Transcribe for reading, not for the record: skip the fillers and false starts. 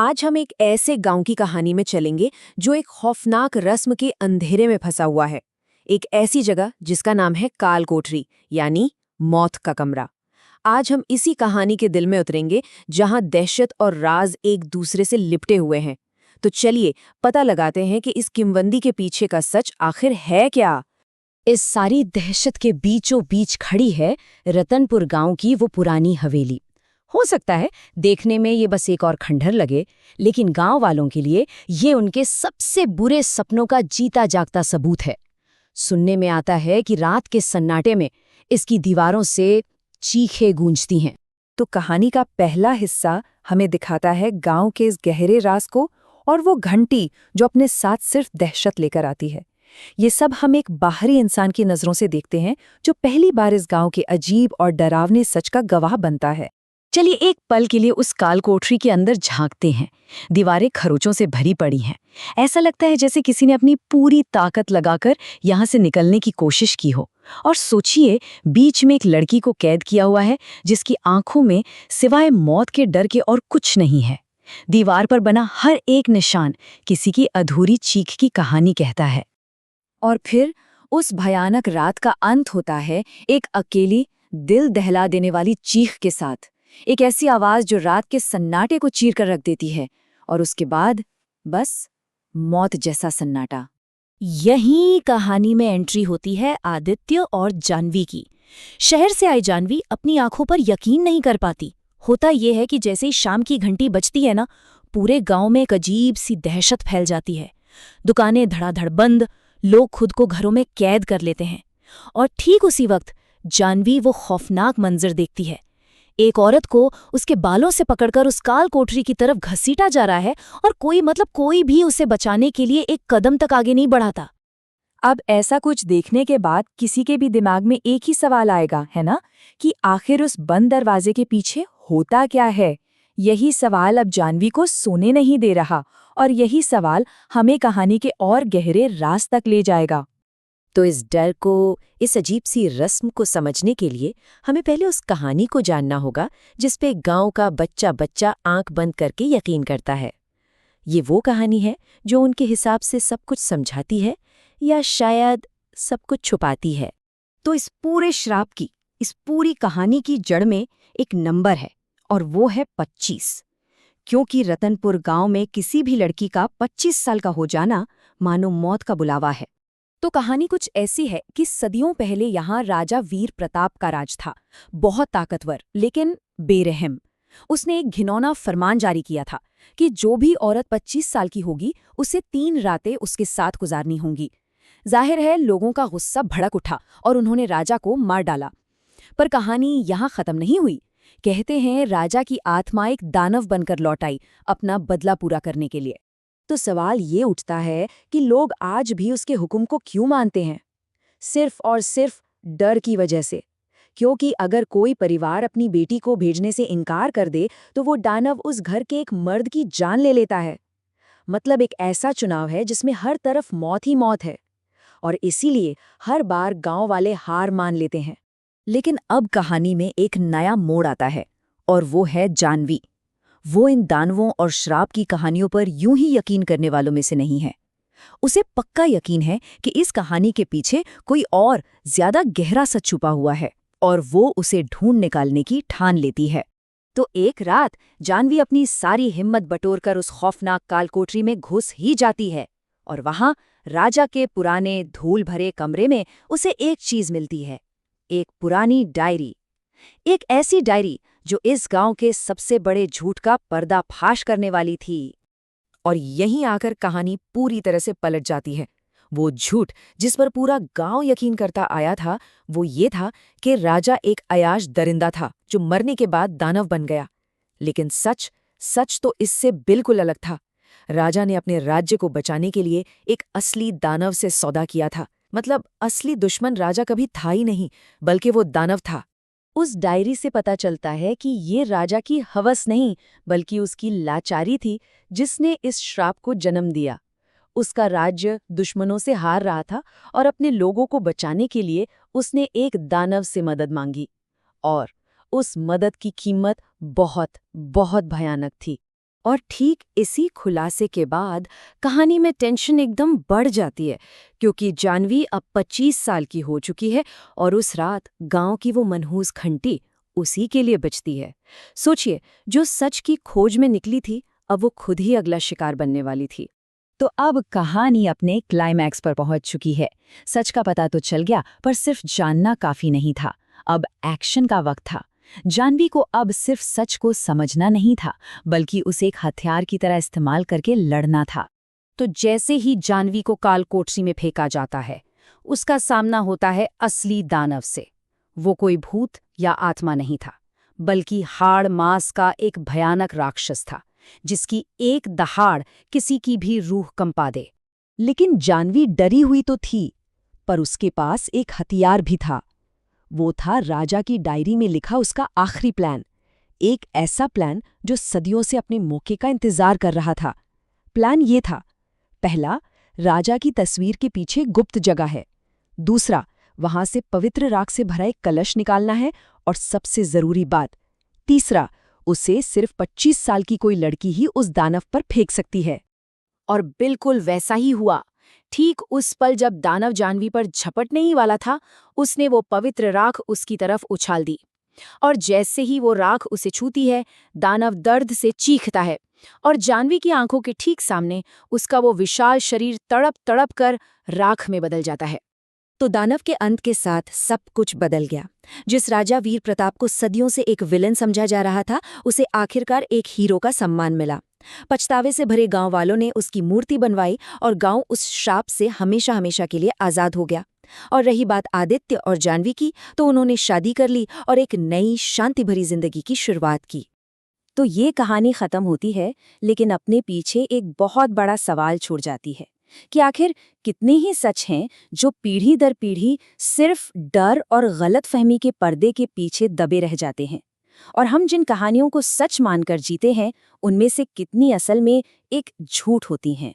आज हम एक ऐसे गांव की कहानी में चलेंगे जो एक खौफनाक रस्म के अंधेरे में फंसा हुआ है। एक ऐसी जगह जिसका नाम है काल कोठरी, यानी मौत का कमरा। आज हम इसी कहानी के दिल में उतरेंगे जहां दहशत और राज एक दूसरे से लिपटे हुए हैं। तो चलिए पता लगाते हैं कि इस किंवदंती के पीछे का सच आखिर है क्या। इस सारी दहशत के बीचों बीच खड़ी है रतनपुर गांव की वो पुरानी हवेली। हो सकता है देखने में ये बस एक और खंडहर लगे, लेकिन गांव वालों के लिए ये उनके सबसे बुरे सपनों का जीता जागता सबूत है। सुनने में आता है कि रात के सन्नाटे में इसकी दीवारों से चीखें गूंजती हैं। तो कहानी का पहला हिस्सा हमें दिखाता है गांव के इस गहरे राज को, और वो घंटी जो अपने साथ सिर्फ दहशत लेकर आती है। ये सब हम एक बाहरी इंसान की नजरों से देखते हैं जो पहली बार इस गांव के अजीब और डरावने सच का गवाह बनता है। चलिए एक पल के लिए उस काल कोठरी के अंदर झांकते हैं। दीवारें खरोचों से भरी पड़ी हैं। ऐसा लगता है जैसे किसी ने अपनी पूरी ताकत लगाकर यहाँ से निकलने की कोशिश की हो। और सोचिए, बीच में एक लड़की को कैद किया हुआ है जिसकी आंखों में सिवाय मौत के डर के और कुछ नहीं है। दीवार पर बना हर एक निशान किसी की अधूरी चीख की कहानी कहता है। और फिर उस भयानक रात का अंत होता है एक अकेली, दिल दहला देने वाली चीख के साथ। एक ऐसी आवाज जो रात के सन्नाटे को चीर कर रख देती है, और उसके बाद बस मौत जैसा सन्नाटा। यही कहानी में एंट्री होती है आदित्य और जानवी की। शहर से आई जानवी अपनी आंखों पर यकीन नहीं कर पाती। होता यह है कि जैसे ही शाम की घंटी बजती है ना, पूरे गांव में एक अजीब सी दहशत फैल जाती है। दुकानें धड़ाधड़ बंद, लोग खुद को घरों में कैद कर लेते हैं। और ठीक उसी वक्त जानवी वो खौफनाक मंजर देखती है। एक औरत को उसके बालों से पकड़कर उस काल कोठरी की तरफ घसीटा जा रहा है, और कोई भी उसे बचाने के लिए एक कदम तक आगे नहीं बढ़ाता। अब ऐसा कुछ देखने के बाद किसी के भी दिमाग में एक ही सवाल आएगा, है ना, कि आखिर उस बंद दरवाजे के पीछे होता क्या है। यही सवाल अब जानवी को सोने नहीं दे रहा, और यही सवाल हमें कहानी के और गहरे राज तक ले जाएगा। तो इस डर को, इस अजीब सी रस्म को समझने के लिए हमें पहले उस कहानी को जानना होगा जिसपे गांव का बच्चा बच्चा आंख बंद करके यकीन करता है। ये वो कहानी है जो उनके हिसाब से सब कुछ समझाती है, या शायद सब कुछ छुपाती है। तो इस पूरे श्राप की, इस पूरी कहानी की जड़ में एक नंबर है, और वो है 25। क्योंकि रतनपुर गांव में किसी भी लड़की का 25 साल का हो जाना मानो मौत का बुलावा है। तो कहानी कुछ ऐसी है कि सदियों पहले यहाँ राजा वीर प्रताप का राज था। बहुत ताकतवर लेकिन बेरहम। उसने एक घिनौना फरमान जारी किया था कि जो भी औरत 25 साल की होगी उसे 3 रातें उसके साथ गुजारनी होंगी। जाहिर है लोगों का गुस्सा भड़क उठा और उन्होंने राजा को मार डाला। पर कहानी यहाँ खत्म नहीं हुई। कहते हैं राजा की आत्मा एक दानव बनकर लौट आई अपना बदला पूरा करने के लिए। तो सवाल ये उठता है कि लोग आज भी उसके हुक्म को क्यों मानते हैं? सिर्फ और सिर्फ डर की वजह से। क्योंकि अगर कोई परिवार अपनी बेटी को भेजने से इनकार कर दे तो वो दानव उस घर के एक मर्द की जान ले लेता है। मतलब एक ऐसा चुनाव है जिसमें हर तरफ मौत ही मौत है, और इसीलिए हर बार गांव वाले हार मान लेते हैं। लेकिन अब कहानी में एक नया मोड़ आता है, और वो है जानवी। वो इन दानवों और श्राप की कहानियों पर यूं ही यकीन करने वालों में से नहीं है। उसे पक्का यकीन है कि इस कहानी के पीछे कोई और ज्यादा गहरा सच छुपा हुआ है, और वो उसे ढूंढ निकालने की ठान लेती है। तो एक रात जानवी अपनी सारी हिम्मत बटोरकर उस खौफनाक कालकोठरी में घुस ही जाती है, और वहां राजा के पुराने धूल भरे कमरे में उसे एक चीज मिलती है, एक पुरानी डायरी। एक ऐसी डायरी जो इस गांव के सबसे बड़े झूठ का पर्दाफाश करने वाली थी। और यहीं आकर कहानी पूरी तरह से पलट जाती है। वो झूठ जिस पर पूरा गांव यकीन करता आया था वो ये था कि राजा एक अयाश दरिंदा था जो मरने के बाद दानव बन गया। लेकिन सच तो इससे बिल्कुल अलग था। राजा ने अपने राज्य को बचाने के लिए एक असली दानव से सौदा किया था। मतलब असली दुश्मन राजा कभी था ही नहीं, बल्कि वो दानव था। उस डायरी से पता चलता है कि ये राजा की हवस नहीं बल्कि उसकी लाचारी थी जिसने इस श्राप को जन्म दिया। उसका राज्य दुश्मनों से हार रहा था, और अपने लोगों को बचाने के लिए उसने एक दानव से मदद मांगी, और उस मदद की कीमत बहुत बहुत भयानक थी। और ठीक इसी खुलासे के बाद कहानी में टेंशन एकदम बढ़ जाती है, क्योंकि जानवी अब 25 साल की हो चुकी है और उस रात गांव की वो मनहूस घंटी उसी के लिए बजती है। सोचिए, जो सच की खोज में निकली थी, अब वो खुद ही अगला शिकार बनने वाली थी। तो अब कहानी अपने क्लाइमैक्स पर पहुंच चुकी है। सच का पता तो चल गया, पर सिर्फ जानना काफी नहीं था। अब एक्शन का वक्त था। जानवी को अब सिर्फ सच को समझना नहीं था, बल्कि उसे एक हथियार की तरह इस्तेमाल करके लड़ना था। तो जैसे ही जानवी को कालकोठरी में फेंका जाता है, उसका सामना होता है असली दानव से। वो कोई भूत या आत्मा नहीं था, बल्कि हाड़ मांस का एक भयानक राक्षस था, जिसकी एक दहाड़ किसी की भी रूह कंपा दे। लेकिन जानवी डरी हुई तो थी, पर उसके पास एक हथियार भी था। वो था राजा की डायरी में लिखा उसका आखिरी प्लान। एक ऐसा प्लान जो सदियों से अपने मौके का इंतजार कर रहा था। प्लान ये था, पहला, राजा की तस्वीर के पीछे गुप्त जगह है। दूसरा, वहां से पवित्र राख से भरा एक कलश निकालना है। और सबसे जरूरी बात, तीसरा, उसे सिर्फ 25 साल की कोई लड़की ही उस दानव पर फेंक सकती है। और बिल्कुल वैसा ही हुआ। ठीक उस पल जब दानव जानवी पर झपटने ही वाला था, उसने वो पवित्र राख उसकी तरफ उछाल दी। और जैसे ही वो राख उसे छूती है, दानव दर्द से चीखता है और जानवी की आंखों के ठीक सामने उसका वो विशाल शरीर तड़प तड़प कर राख में बदल जाता है। तो दानव के अंत के साथ सब कुछ बदल गया। जिस राजा वीर प्रताप को सदियों से एक विलन समझा जा रहा था, उसे आखिरकार एक हीरो का सम्मान मिला। पछतावे से भरे गांव वालों ने उसकी मूर्ति बनवाई और गांव उस श्राप से हमेशा हमेशा के लिए आजाद हो गया। और रही बात आदित्य और जानवी की, तो उन्होंने शादी कर ली और एक नई शांति भरी जिंदगी की शुरुआत की। तो ये कहानी खत्म होती है, लेकिन अपने पीछे एक बहुत बड़ा सवाल छोड़ जाती है कि आखिर कितने ही सच हैं जो पीढ़ी दर पीढ़ी सिर्फ डर और गलतफहमी के पर्दे के पीछे दबे रह जाते हैं। और हम जिन कहानियों को सच मानकर जीते हैं, उनमें से कितनी असल में एक झूठ होती हैं।